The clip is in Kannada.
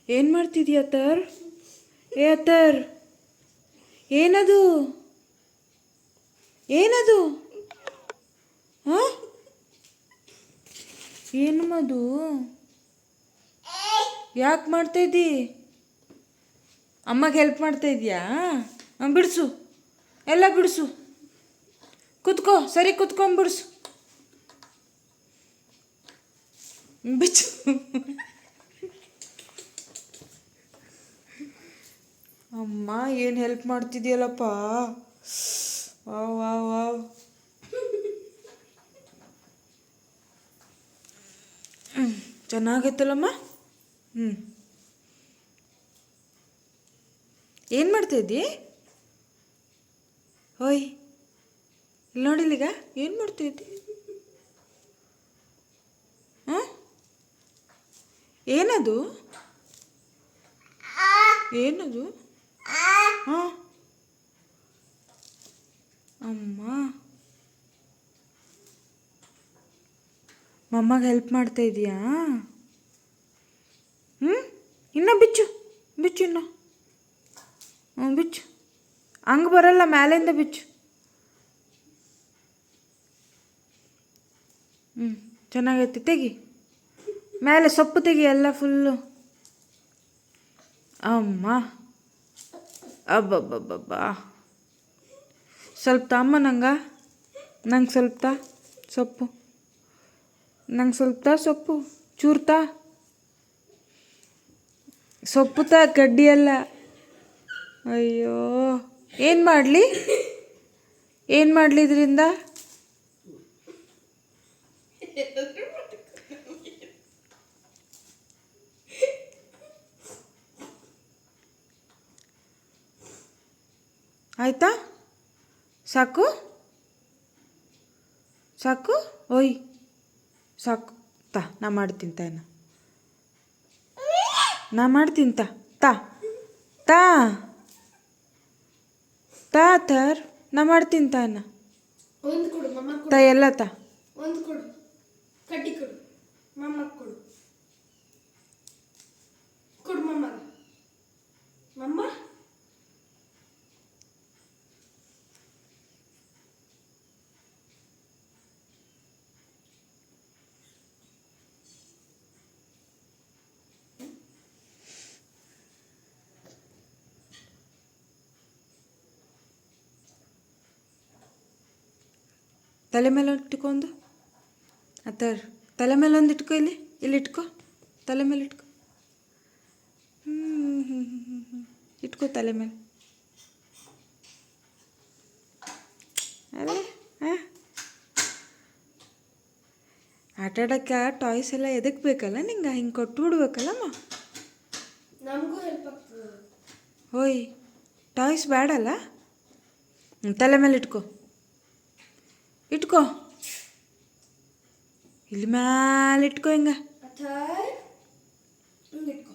ಏನು ಮಾಡ್ತಿದ್ಯಾ ಅತ್ತರ್? ಏ ಅತ್ತರ್, ಏನದು? ಏನದು? ಹಾಂ, ಏನು ಮದು? ಯಾಕೆ ಮಾಡ್ತಾಯಿದ್ದಿ? ಅಮ್ಮಗೆ ಹೆಲ್ಪ್ ಮಾಡ್ತಾ ಇದೆಯಾ? ಬಿಡಿಸು, ಎಲ್ಲ ಬಿಡಿಸು. ಕುತ್ಕೋ, ಸರಿ ಕುತ್ಕೊಂಡು ಬಿಡಿಸು. ಬಿಚ್ಚು. ಅಮ್ಮ ಏನು ಹೆಲ್ಪ್ ಮಾಡ್ತಿದ್ಯಲ್ಲಪ್ಪ. Wow wow wow. ಚೆನ್ನಾಗೈತಲ್ಲಮ್ಮ. ಏನು ಮಾಡ್ತಾಯಿದ್ದಿ? ಹೋಯ್, ಇಲ್ಲಿ ನೋಡಿಲ್ಲೀಗ ಏನು ಮಾಡ್ತಾಯಿದ್ದಿ? ಹಾಂ, ಏನದು? ಏನದು? ಹಾಂ, ಅಮ್ಮ ಮಮ್ಮಗೆ ಹೆಲ್ಪ್ ಮಾಡ್ತಾ ಇದೀಯಾ? ಇನ್ನೂ ಬಿಚ್ಚು, ಬಿಚ್ಚು ಇನ್ನು. ಬಿಚ್ಚು, ಹಂಗೆ ಬರಲ್ಲ, ಮೇಲಿಂದ ಬಿಚ್ಚು. ಚೆನ್ನಾಗೈತೆ, ತೆಗಿ ಮೇಲೆ ಸೊಪ್ಪು ತೆಗಿ ಎಲ್ಲ ಫುಲ್ಲು. ಅಮ್ಮ, ಅಬ್ಬಬ್ಬಬ್ಬಬ್ಬಾ. ಸ್ವಲ್ಪ ತಮ್ಮ ನಂಗೆ ಸ್ವಲ್ಪ ತಾ ಸೊಪ್ಪು. ನಂಗೆ ಸ್ವಲ್ಪ ತಾ ಸೊಪ್ಪು, ಚೂರು ತಾ ಸೊಪ್ಪು ತಾ, ಕಡ್ಡಿ ಎಲ್ಲ. ಅಯ್ಯೋ, ಏನು ಮಾಡಲಿ ಇದರಿಂದ? ಆಯಿತಾ? ಸಾಕು ಸಾಕು, ಓಯ್ ಸಾಕು. ನಾ ಮಾಡ್ತೀನಿ ತಾ, ನಾ ಮಾಡ್ತೀನಿ ತಾ ತಾ ತಾ ತರ್, ನಾ ಮಾಡ್ತೀನಿ ತಾ ಎಲ್ಲ ತಾ. ಒಂದು ಕೊಡು, ಕಡ್ಡಿ ಕೊಡು, ಮಮ್ಮ ಕೊಡು, ಕೊಡು ಮಮ್ಮ. ತಲೆ ಮೇಲೆ ಇಟ್ಕೊಂಡು ಅತ್ತರ್, ತಲೆ ಮೇಲೆ ಒಂದು ಇಟ್ಕೊ, ಇಲ್ಲಿ ಇಟ್ಕೊ, ತಲೆ ಮೇಲೆ ಇಟ್ಕೊ. ಇಟ್ಕೊ ತಲೆ ಮೇಲೆ. ಅದೇ ಆಟಾಡೋಕ್ಕೆ ಟಾಯ್ಸ್ ಎಲ್ಲ ಎದಕ್ಕೆ ಬೇಕಲ್ಲ ನಿಂಗೆ? ಹಿಂಗೆ ಕೊಟ್ಟು ಬಿಡ್ಬೇಕಲ್ಲಮ್ಮ. ನಮಗೂ ಹೆಲ್ಪ್ ಆಗ್ತದೆ. ಹೋಯ್, ಟಾಯ್ಸ್ ಬೇಡಲ್ಲ. ತಲೆ ಮೇಲೆ ಇಟ್ಕೊ, ಇಲ್ಲಿ ಮ್ಯಾಲೆ ಇಟ್ಕೊ, ಹಿಂಗೆ ಇಟ್ಕೋ.